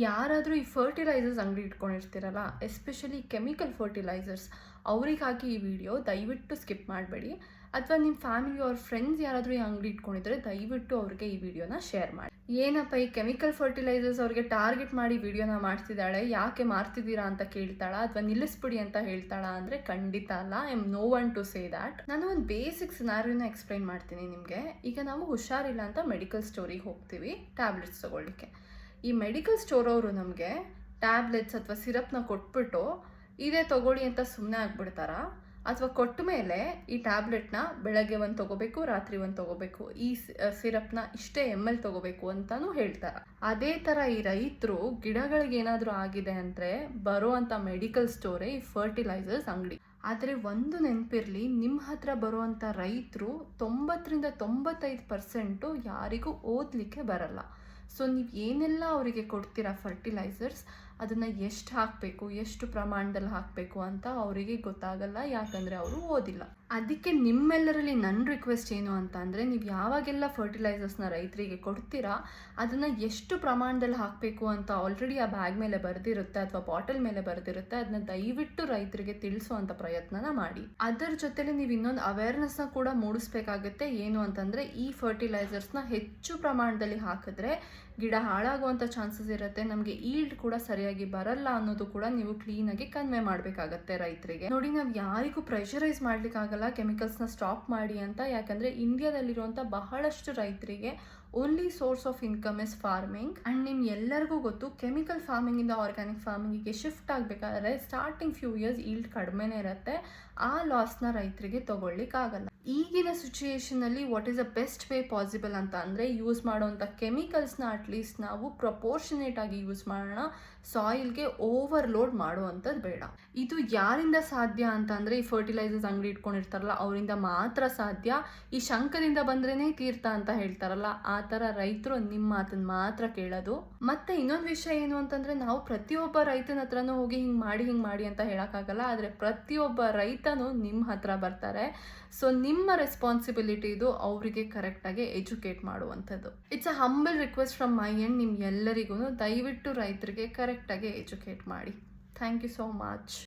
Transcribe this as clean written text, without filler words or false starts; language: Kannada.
ಯಾರಾದರೂ ಈ ಫರ್ಟಿಲೈಸರ್ಸ್ ಅಂಗಡಿ ಇಟ್ಕೊಂಡಿರ್ತೀರಲ್ಲ, ಎಸ್ಪೆಷಲಿ ಕೆಮಿಕಲ್ ಫರ್ಟಿಲೈಸರ್ಸ್, ಅವರಿಗಾಗಿ ಈ ವಿಡಿಯೋ ದಯವಿಟ್ಟು ಸ್ಕಿಪ್ ಮಾಡಬೇಡಿ. ಅಥವಾ ನಿಮ್ಮ ಫ್ಯಾಮಿಲಿ ಅವ್ರ ಫ್ರೆಂಡ್ಸ್ ಯಾರಾದರೂ ಈ ಅಂಗಡಿ ಇಟ್ಕೊಂಡಿದ್ರೆ ದಯವಿಟ್ಟು ಅವ್ರಿಗೆ ಈ ವಿಡಿಯೋನ ಶೇರ್ ಮಾಡಿ. ಏನಪ್ಪ ಈ ಕೆಮಿಕಲ್ ಫರ್ಟಿಲೈಸರ್ಸ್ ಅವ್ರಿಗೆ ಟಾರ್ಗೆಟ್ ಮಾಡಿ ವಿಡಿಯೋನ ಮಾಡ್ತಿದ್ದಾಳೆ, ಯಾಕೆ ಮಾರ್ತಿದ್ದೀರಾ ಅಂತ ಕೇಳ್ತಾಳಾ ಅಥವಾ ನಿಲ್ಲಿಸ್ಬಿಡಿ ಅಂತ ಹೇಳ್ತಾಳಾ ಅಂದರೆ ಖಂಡಿತ ಅಲ್ಲ. I am no one to say that. ನಾನು ಒಂದು ಬೇಸಿಕ್ ಸಿನಾರಿಯೋನ ಎಕ್ಸ್ಪ್ಲೈನ್ ಮಾಡ್ತೀನಿ ನಿಮಗೆ. ಈಗ ನಾವು ಹುಷಾರಿಲ್ಲ ಅಂತ ಮೆಡಿಕಲ್ ಸ್ಟೋರಿಗೆ ಹೋಗ್ತೀವಿ ಟ್ಯಾಬ್ಲೆಟ್ಸ್ ತೊಗೊಳ್ಳಿಕ್ಕೆ. ಈ ಮೆಡಿಕಲ್ ಸ್ಟೋರ್ ಅವರು ನಮಗೆ ಟ್ಯಾಬ್ಲೆಟ್ಸ್ ಅಥವಾ ಸಿರಪ್ನ ಕೊಟ್ಬಿಟ್ಟು ಇದೇ ತೊಗೊಳ್ಳಿ ಅಂತ ಸುಮ್ಮನೆ ಆಗ್ಬಿಡ್ತಾರಾ? ಅಥವಾ ಕೊಟ್ಟ ಮೇಲೆ ಈ ಟ್ಯಾಬ್ಲೆಟ್ನ ಬೆಳಗ್ಗೆ ಒಂದು ತೊಗೋಬೇಕು, ರಾತ್ರಿ ಒಂದು ತೊಗೋಬೇಕು, ಈ ಸಿರಪ್ನ ಇಷ್ಟೇ ML ತೊಗೋಬೇಕು ಅಂತಲೂ ಹೇಳ್ತಾರೆ. ಅದೇ ಥರ ಈ ರೈತರು ಗಿಡಗಳಿಗೆ ಏನಾದರೂ ಆಗಿದೆ ಅಂದರೆ ಬರೋ ಅಂಥ ಮೆಡಿಕಲ್ ಸ್ಟೋರೇ ಈ ಫರ್ಟಿಲೈಸರ್ಸ್ ಅಂಗಡಿ. ಆದರೆ ಒಂದು ನೆನಪಿರಲಿ, ನಿಮ್ಮ ಹತ್ರ ಬರುವಂಥ ರೈತರು 90-95% ಯಾರಿಗೂ ಓದಲಿಕ್ಕೆ ಬರಲ್ಲ. ಸೊ ನೀವು ಏನೆಲ್ಲ ಅವರಿಗೆ ಕೊಡ್ತೀರಾ ಫರ್ಟಿಲೈಸರ್ಸ್, ಅದನ್ನು ಎಷ್ಟು ಹಾಕಬೇಕು, ಎಷ್ಟು ಪ್ರಮಾಣದಲ್ಲಿ ಹಾಕಬೇಕು ಅಂತ ಅವರಿಗೆ ಗೊತ್ತಾಗಲ್ಲ, ಯಾಕಂದರೆ ಅವರು ಓದಿಲ್ಲ. ಅದಕ್ಕೆ ನಿಮ್ಮೆಲ್ಲರಲ್ಲಿ ನನ್ನ ರಿಕ್ವೆಸ್ಟ್ ಏನು ಅಂತ ಅಂದರೆ, ನೀವು ಯಾವಾಗೆಲ್ಲ ಫರ್ಟಿಲೈಸರ್ಸ್ನ ರೈತರಿಗೆ ಕೊಡ್ತೀರಾ ಅದನ್ನು ಎಷ್ಟು ಪ್ರಮಾಣದಲ್ಲಿ ಹಾಕಬೇಕು ಅಂತ ಆಲ್ರೆಡಿ ಆ ಬ್ಯಾಗ್ ಮೇಲೆ ಬರೆದಿರುತ್ತೆ ಅಥವಾ ಬಾಟಲ್ ಮೇಲೆ ಬರೆದಿರುತ್ತೆ, ಅದನ್ನ ದಯವಿಟ್ಟು ರೈತರಿಗೆ ತಿಳಿಸುವಂಥ ಪ್ರಯತ್ನನ ಮಾಡಿ. ಅದರ ಜೊತೆಲಿ ನೀವು ಇನ್ನೊಂದು ಅವೇರ್ನೆಸ್ನ ಕೂಡ ಮೂಡಿಸ್ಬೇಕಾಗುತ್ತೆ. ಏನು ಅಂತಂದರೆ, ಈ ಫರ್ಟಿಲೈಸರ್ಸ್ನ ಹೆಚ್ಚು ಪ್ರಮಾಣದಲ್ಲಿ ಹಾಕಿದ್ರೆ ಗಿಡ ಹಾಳಾಗುವಂಥ ಚಾನ್ಸಸ್ ಇರುತ್ತೆ, ನಮಗೆ ಈಲ್ಡ್ ಕೂಡ ಸರಿಯಾಗಿ ಬರಲ್ಲ ಅನ್ನೋದು ಕೂಡ ನೀವು ಕ್ಲೀನಾಗಿ ಕನ್ವೆ ಮಾಡಬೇಕಾಗತ್ತೆ ರೈತರಿಗೆ. ನೋಡಿ, ನಾವು ಯಾರಿಗೂ ಪ್ರೆಷರೈಸ್ ಮಾಡ್ಲಿಕ್ಕಾಗಲ್ಲ ಕೆಮಿಕಲ್ಸ್ನ ಸ್ಟಾಪ್ ಮಾಡಿ ಅಂತ. ಯಾಕಂದರೆ ಇಂಡಿಯಾದಲ್ಲಿರುವಂಥ ಬಹಳಷ್ಟು ರೈತರಿಗೆ only source of income is farming. And ನಿಮ್ಗೆ ಎಲ್ಲರಿಗೂ ಗೊತ್ತು, ಕೆಮಿಕಲ್ ಫಾರ್ಮಿಂಗಿಂದ ಆರ್ಗ್ಯಾನಿಕ್ ಫಾರ್ಮಿಂಗಿಗೆ ಶಿಫ್ಟ್ ಆಗಬೇಕಾದ್ರೆ ಸ್ಟಾರ್ಟಿಂಗ್ ಫ್ಯೂ ಇಯರ್ಸ್ ಈಲ್ಡ್ ಕಡಿಮೆನೇ ಇರುತ್ತೆ. ಆ ಲಾಸ್ನ ರೈತರಿಗೆ ತೊಗೊಳ್ಲಿಕ್ಕಾಗಲ್ಲ. ಈಗಿನ ಸಿಚುಯೇಷನಲ್ಲಿ what is the best way possible ಅಂತ ಅಂದರೆ, ಯೂಸ್ ಮಾಡೋವಂಥ ಕೆಮಿಕಲ್ಸ್ನ ಅಟ್ಲೀಸ್ಟ್ ನಾವು ಪ್ರಪೋರ್ಷನೇಟ್ ಆಗಿ ಯೂಸ್ ಮಾಡೋಣ, ಸಾಯಿಲ್ಗೆ ಓವರ್ಲೋಡ್ ಮಾಡುವಂಥದ್ದು ಬೇಡ. ಇದು ಯಾರಿಂದ ಸಾಧ್ಯ ಅಂತ ಅಂದರೆ, ಈ ಫರ್ಟಿಲೈಸರ್ಸ್ ಅಂಗಡಿ ಇಟ್ಕೊಂಡಿರ್ತಾರಲ್ಲ ಅವರಿಂದ ಮಾತ್ರ ಸಾಧ್ಯ. ಈ ಶಂಕದಿಂದ ಬಂದ್ರೇ ತೀರ್ಥ ಅಂತ ಹೇಳ್ತಾರಲ್ಲ, ಆ ಥರ ರೈತರು ನಿಮ್ಮ ಮಾತನ್ನು ಮಾತ್ರ ಕೇಳೋದು. ಮತ್ತು ಇನ್ನೊಂದು ವಿಷಯ ಏನು ಅಂತಂದರೆ, ನಾವು ಪ್ರತಿಯೊಬ್ಬ ರೈತನ ಹತ್ರನೂ ಹೋಗಿ ಹಿಂಗೆ ಮಾಡಿ ಅಂತ ಹೇಳೋಕ್ಕಾಗಲ್ಲ. ಆದರೆ ಪ್ರತಿಯೊಬ್ಬ ರೈತನೂ ನಿಮ್ಮ ಹತ್ರ ಬರ್ತಾರೆ. ಸೊ ನಿಮ್ಮ ರೆಸ್ಪಾನ್ಸಿಬಿಲಿಟಿ ಇದು ಅವರಿಗೆ ಕರೆಕ್ಟಾಗಿ ಎಜುಕೇಟ್ ಮಾಡುವಂಥದ್ದು. It's a humble request from my end. ನಿಮ್ಗೆಲ್ಲರಿಗೂ ದಯವಿಟ್ಟು ರೈತರಿಗೆ ಕರೆಕ್ಟಾಗಿ ಎಜುಕೇಟ್ ಮಾಡಿ. Thank you so much.